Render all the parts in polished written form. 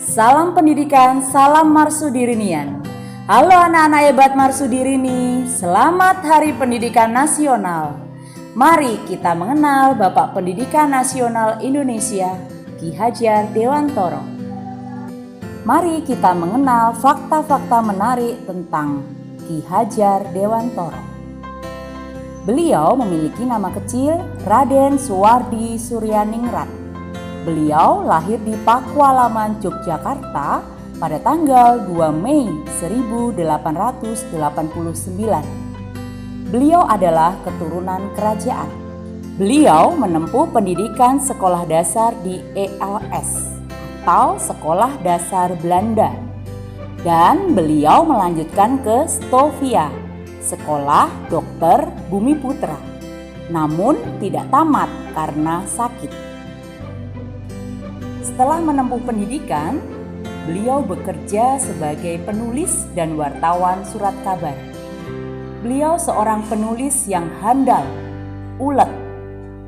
Salam pendidikan, salam Marsudirinian. Halo anak-anak hebat Marsudirini, selamat Hari Pendidikan Nasional. Mari kita mengenal Bapak Pendidikan Nasional Indonesia, Ki Hajar Dewantoro. Mari kita mengenal fakta-fakta menarik tentang Ki Hajar Dewantoro. Beliau memiliki nama kecil Raden Suwardi Suryaningrat. Beliau lahir di Pakualaman, Yogyakarta pada tanggal 2 Mei 1889. Beliau adalah keturunan kerajaan. Beliau menempuh pendidikan sekolah dasar di ELS atau Sekolah Dasar Belanda. Dan beliau melanjutkan ke Stovia, Sekolah Dokter Bumiputra. Namun tidak tamat karena sakit. Setelah menempuh pendidikan, beliau bekerja sebagai penulis dan wartawan surat kabar. Beliau seorang penulis yang handal, ulet.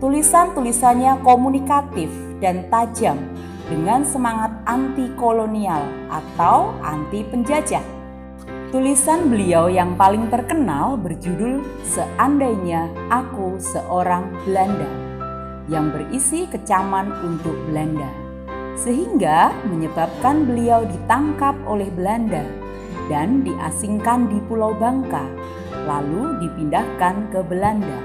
Tulisan-tulisannya komunikatif dan tajam dengan semangat anti kolonial atau anti penjajah. Tulisan beliau yang paling terkenal berjudul Seandainya Aku Seorang Belanda, yang berisi kecaman untuk Belanda, sehingga menyebabkan beliau ditangkap oleh Belanda dan diasingkan di Pulau Bangka, lalu dipindahkan ke Belanda.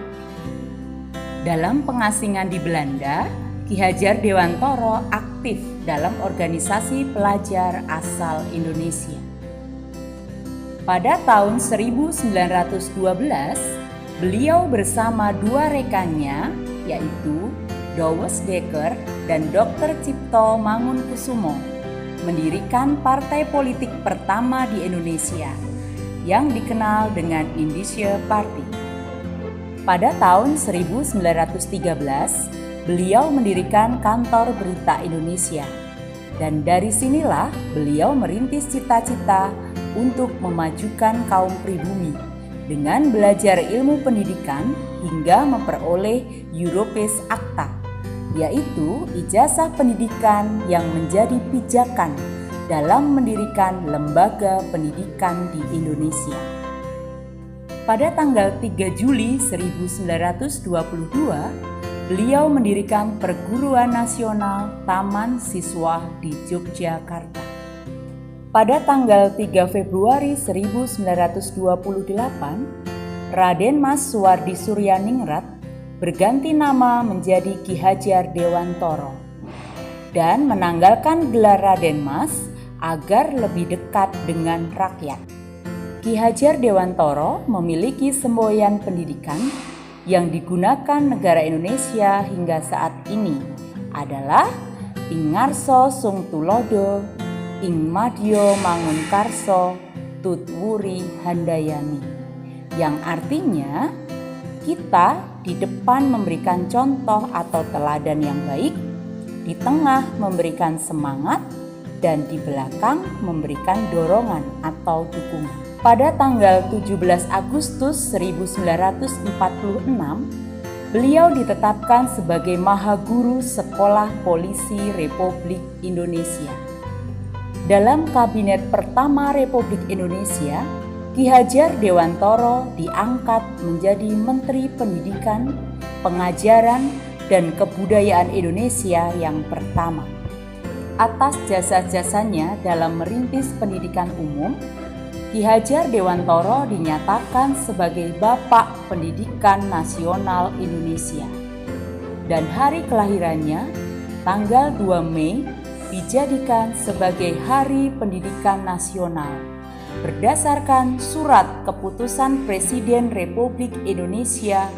Dalam pengasingan di Belanda, Ki Hajar Dewantoro aktif dalam organisasi pelajar asal Indonesia. Pada tahun 1912, beliau bersama dua rekannya, yaitu Douwes Dekker dan Dr. Cipto Mangunkusumo, mendirikan partai politik pertama di Indonesia yang dikenal dengan Indische Party. Pada tahun 1913, beliau mendirikan Kantor Berita Indonesia, dan dari sinilah beliau merintis cita-cita untuk memajukan kaum pribumi dengan belajar ilmu pendidikan hingga memperoleh Europes Acta, yaitu ijazah pendidikan yang menjadi pijakan dalam mendirikan lembaga pendidikan di Indonesia. Pada tanggal 3 Juli 1922, beliau mendirikan Perguruan Nasional Taman Siswa di Yogyakarta. Pada tanggal 3 Februari 1928, Raden Mas Suwardi Suryaningrat berganti nama menjadi Ki Hajar Dewantoro dan menanggalkan gelar Raden Mas agar lebih dekat dengan rakyat. Ki Hajar Dewantoro memiliki semboyan pendidikan yang digunakan negara Indonesia hingga saat ini adalah Ing Ngarso Sung Tulodo, Ing Madya Mangunkarso Tutwuri Handayani, yang artinya kita di depan memberikan contoh atau teladan yang baik, di tengah memberikan semangat, dan di belakang memberikan dorongan atau dukungan. Pada tanggal 17 Agustus 1946, beliau ditetapkan sebagai Mahaguru Sekolah Polisi Republik Indonesia. Dalam Kabinet pertama Republik Indonesia, Ki Hajar Dewantoro diangkat menjadi Menteri Pendidikan, Pengajaran, dan Kebudayaan Indonesia yang pertama. Atas jasa-jasanya dalam merintis pendidikan umum, Ki Hajar Dewantoro dinyatakan sebagai Bapak Pendidikan Nasional Indonesia. Dan hari kelahirannya, tanggal 2 Mei, dijadikan sebagai Hari Pendidikan Nasional berdasarkan Surat Keputusan Presiden Republik Indonesia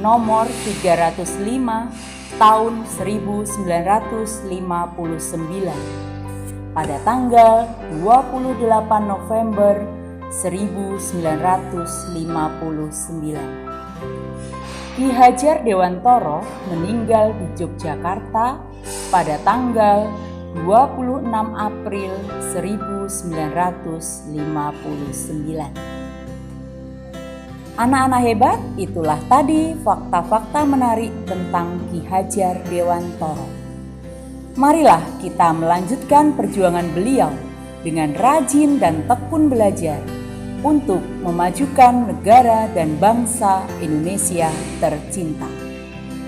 nomor 305 tahun 1959 pada tanggal 28 November 1959. Ki Hajar Dewantoro meninggal di Yogyakarta pada tanggal 26 April 1959. Anak-anak hebat, itulah tadi fakta-fakta menarik tentang Ki Hajar Dewantoro. Marilah kita melanjutkan perjuangan beliau dengan rajin dan tekun belajar untuk memajukan negara dan bangsa Indonesia tercinta.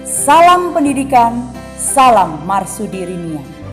Salam pendidikan, salam Marsudi Rinia.